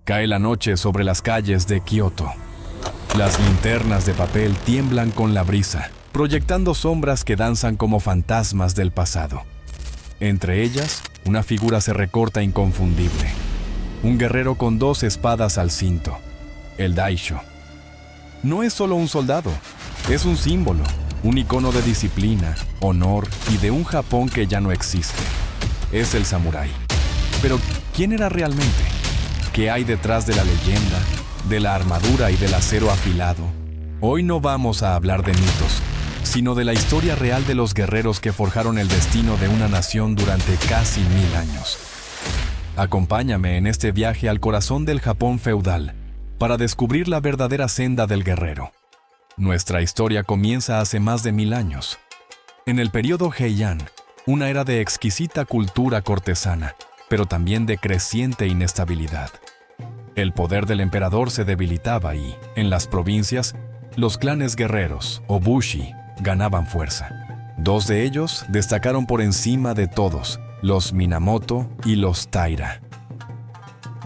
Cae la noche sobre las calles de Kioto. Las linternas de papel tiemblan con la brisa, proyectando sombras que danzan como fantasmas del pasado. Entre ellas, una figura se recorta inconfundible. Un guerrero con 2 espadas al cinto, el Daisho. No es solo un soldado, es un símbolo, un icono de disciplina, honor y de un Japón que ya no existe. Es el samurái. Pero, ¿quién era realmente? ¿Qué hay detrás de la leyenda, de la armadura y del acero afilado? Hoy no vamos a hablar de mitos, sino de la historia real de los guerreros que forjaron el destino de una nación durante casi 1000 años. Acompáñame en este viaje al corazón del Japón feudal para descubrir la verdadera senda del guerrero. Nuestra historia comienza hace más de 1000 años. En el periodo Heian, una era de exquisita cultura cortesana, pero también de creciente inestabilidad. El poder del emperador se debilitaba y, en las provincias, los clanes guerreros, o bushi, ganaban fuerza. 2 de ellos destacaron por encima de todos, los Minamoto y los Taira.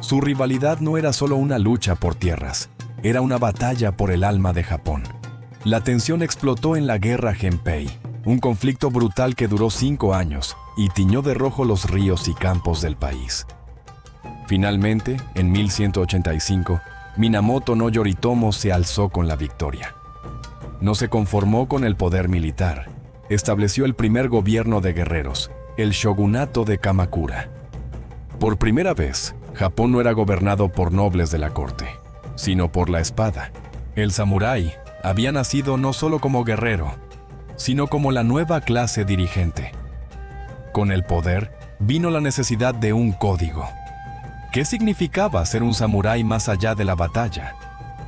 Su rivalidad no era solo una lucha por tierras, era una batalla por el alma de Japón. La tensión explotó en la Guerra Genpei, un conflicto brutal que duró 5 años y tiñó de rojo los ríos y campos del país. Finalmente, en 1185, Minamoto no Yoritomo se alzó con la victoria. No se conformó con el poder militar. Estableció el primer gobierno de guerreros, el shogunato de Kamakura. Por primera vez, Japón no era gobernado por nobles de la corte, sino por la espada. El samurái había nacido no solo como guerrero, sino como la nueva clase dirigente. Con el poder vino la necesidad de un código. ¿Qué significaba ser un samurái más allá de la batalla?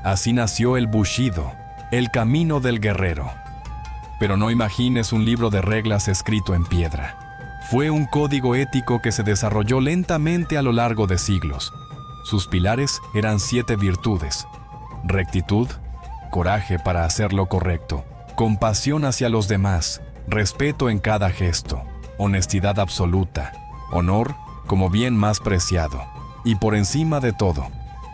Así nació el Bushido, el camino del guerrero. Pero no imagines un libro de reglas escrito en piedra. Fue un código ético que se desarrolló lentamente a lo largo de siglos. Sus pilares eran 7 virtudes: rectitud, coraje para hacer lo correcto, compasión hacia los demás, respeto en cada gesto, honestidad absoluta, honor como bien más preciado, y por encima de todo,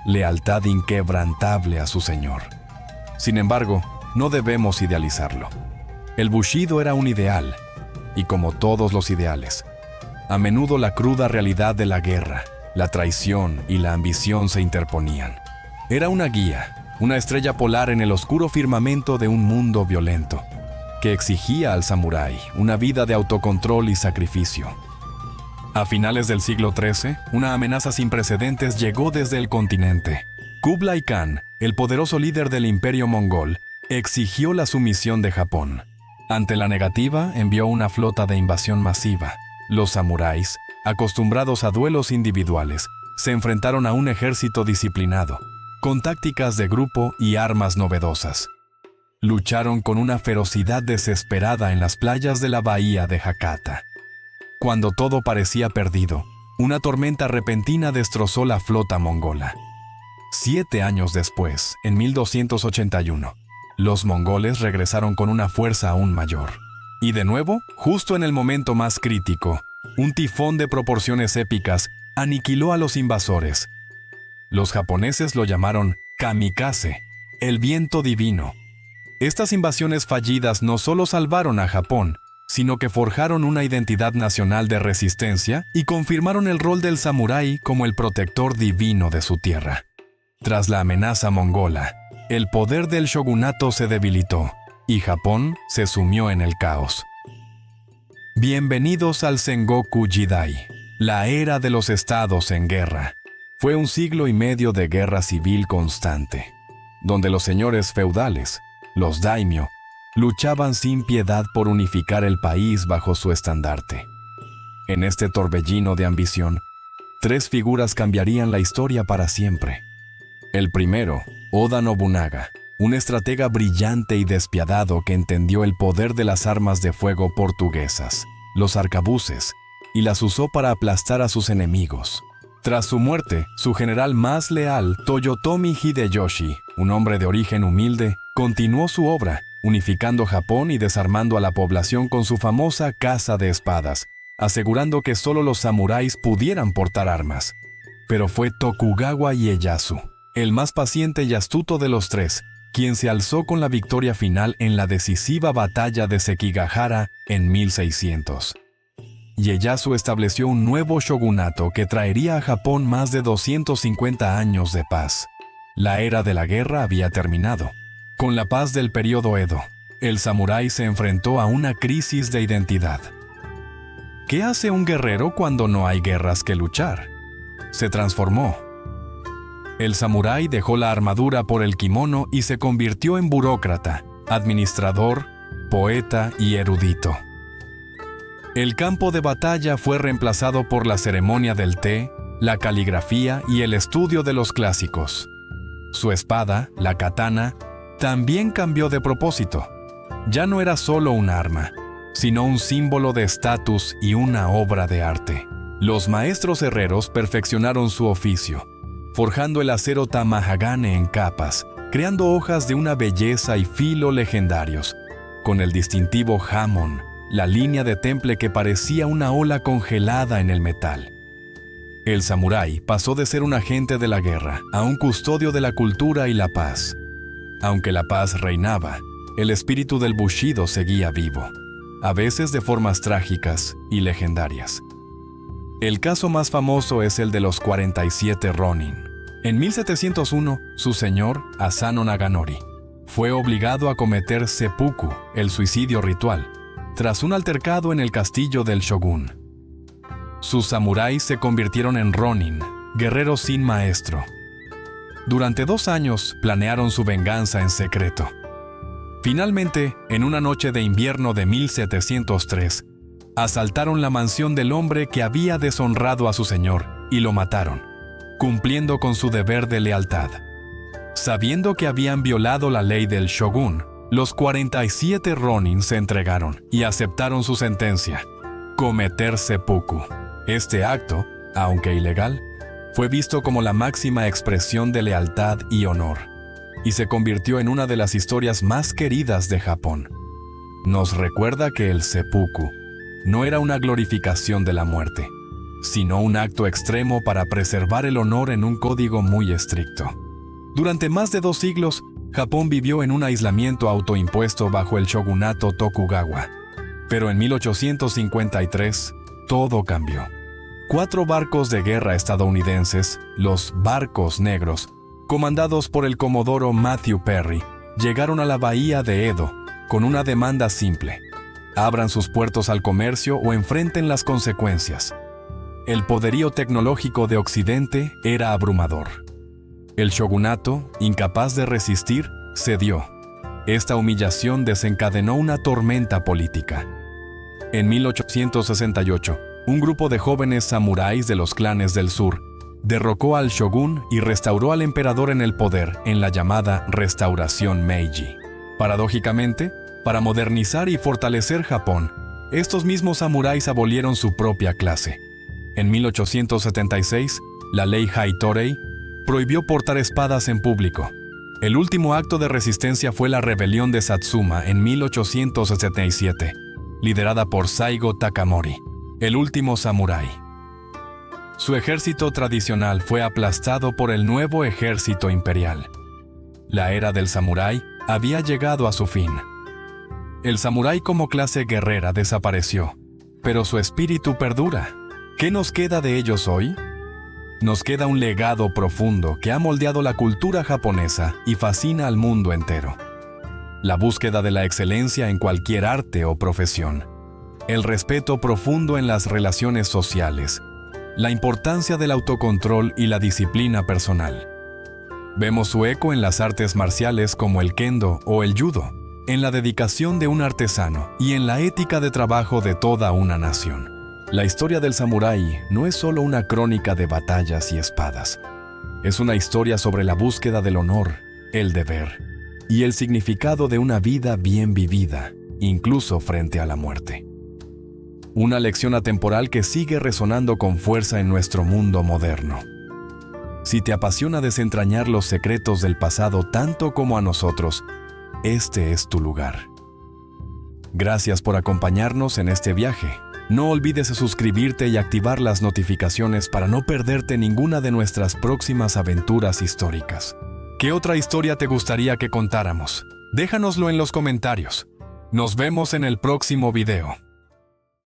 lealtad inquebrantable a su señor. Sin embargo, no debemos idealizarlo. El Bushido era un ideal, y como todos los ideales, a menudo la cruda realidad de la guerra, la traición y la ambición se interponían. Era una guía, una estrella polar en el oscuro firmamento de un mundo violento, que exigía al samurái una vida de autocontrol y sacrificio. A finales del siglo XIII, una amenaza sin precedentes llegó desde el continente. Kublai Khan, el poderoso líder del imperio mongol, exigió la sumisión de Japón. Ante la negativa, envió una flota de invasión masiva. Los samuráis, acostumbrados a duelos individuales, se enfrentaron a un ejército disciplinado, con tácticas de grupo y armas novedosas. Lucharon con una ferocidad desesperada en las playas de la bahía de Hakata. Cuando todo parecía perdido, una tormenta repentina destrozó la flota mongola. 7 años después, en 1281, los mongoles regresaron con una fuerza aún mayor. Y de nuevo, justo en el momento más crítico, un tifón de proporciones épicas aniquiló a los invasores. Los japoneses lo llamaron kamikaze, el viento divino. Estas invasiones fallidas no solo salvaron a Japón, sino que forjaron una identidad nacional de resistencia y confirmaron el rol del samurái como el protector divino de su tierra. Tras la amenaza mongola, el poder del shogunato se debilitó y Japón se sumió en el caos. Bienvenidos al Sengoku Jidai, la era de los estados en guerra. Fue un siglo y medio de guerra civil constante, donde los señores feudales, los daimyo, luchaban sin piedad por unificar el país bajo su estandarte. En este torbellino de ambición, 3 figuras cambiarían la historia para siempre. El primero, Oda Nobunaga, un estratega brillante y despiadado que entendió el poder de las armas de fuego portuguesas, los arcabuces, y las usó para aplastar a sus enemigos. Tras su muerte, su general más leal, Toyotomi Hideyoshi, un hombre de origen humilde, continuó su obra, unificando Japón y desarmando a la población con su famosa caza de espadas, asegurando que solo los samuráis pudieran portar armas. pero fue Tokugawa Ieyasu, el más paciente y astuto de los tres, quien se alzó con la victoria final en la decisiva batalla de Sekigahara en 1600. Ieyasu estableció un nuevo shogunato que traería a Japón más de 250 años de paz. La era de la guerra había terminado. Con la paz del período Edo, el samurái se enfrentó a una crisis de identidad. ¿Qué hace un guerrero cuando no hay guerras que luchar? Se transformó. El samurái dejó la armadura por el kimono y se convirtió en burócrata, administrador, poeta y erudito. El campo de batalla fue reemplazado por la ceremonia del té, la caligrafía y el estudio de los clásicos. Su espada, la katana, también cambió de propósito. Ya no era solo un arma, sino un símbolo de estatus y una obra de arte. Los maestros herreros perfeccionaron su oficio, forjando el acero tamahagane en capas, creando hojas de una belleza y filo legendarios, con el distintivo hamon, la línea de temple que parecía una ola congelada en el metal. El samurái pasó de ser un agente de la guerra a un custodio de la cultura y la paz. Aunque la paz reinaba, el espíritu del Bushido seguía vivo, a veces de formas trágicas y legendarias. El caso más famoso es el de los 47 Ronin. En 1701, su señor, Asano Naganori, fue obligado a cometer seppuku, el suicidio ritual, tras un altercado en el castillo del shogun. Sus samuráis se convirtieron en Ronin, guerreros sin maestro. Durante 2 años planearon su venganza en secreto. Finalmente, en una noche de invierno de 1703, asaltaron la mansión del hombre que había deshonrado a su señor y lo mataron, cumpliendo con su deber de lealtad. Sabiendo que habían violado la ley del shogun, los 47 Ronin se entregaron y aceptaron su sentencia: cometer seppuku. Este acto, aunque ilegal, fue visto como la máxima expresión de lealtad y honor, y se convirtió en una de las historias más queridas de Japón. Nos recuerda que el seppuku no era una glorificación de la muerte, sino un acto extremo para preservar el honor en un código muy estricto. Durante más de 2 siglos, Japón vivió en un aislamiento autoimpuesto bajo el shogunato Tokugawa. Pero en 1853, todo cambió. 4 barcos de guerra estadounidenses, los Barcos Negros, comandados por el comodoro Matthew Perry, llegaron a la bahía de Edo con una demanda simple: abran sus puertos al comercio o enfrenten las consecuencias. El poderío tecnológico de Occidente era abrumador. El shogunato, incapaz de resistir, cedió. Esta humillación desencadenó una tormenta política. En 1868, un grupo de jóvenes samuráis de los clanes del sur derrocó al shogun y restauró al emperador en el poder en la llamada Restauración Meiji. Paradójicamente, para modernizar y fortalecer Japón, estos mismos samuráis abolieron su propia clase. En 1876, la ley Haitorei prohibió portar espadas en público. El último acto de resistencia fue la rebelión de Satsuma en 1877, liderada por Saigo Takamori, el último samurái. Su ejército tradicional fue aplastado por el nuevo ejército imperial. La era del samurái había llegado a su fin. El samurái como clase guerrera desapareció, pero su espíritu perdura. ¿Qué nos queda de ellos hoy? Nos queda un legado profundo que ha moldeado la cultura japonesa y fascina al mundo entero. La búsqueda de la excelencia en cualquier arte o profesión, el respeto profundo en las relaciones sociales, la importancia del autocontrol y la disciplina personal. Vemos su eco en las artes marciales como el kendo o el judo, en la dedicación de un artesano y en la ética de trabajo de toda una nación. La historia del samurái no es solo una crónica de batallas y espadas. Es una historia sobre la búsqueda del honor, el deber y el significado de una vida bien vivida, incluso frente a la muerte. Una lección atemporal que sigue resonando con fuerza en nuestro mundo moderno. Si te apasiona desentrañar los secretos del pasado tanto como a nosotros, este es tu lugar. Gracias por acompañarnos en este viaje. No olvides suscribirte y activar las notificaciones para no perderte ninguna de nuestras próximas aventuras históricas. ¿Qué otra historia te gustaría que contáramos? Déjanoslo en los comentarios. Nos vemos en el próximo video.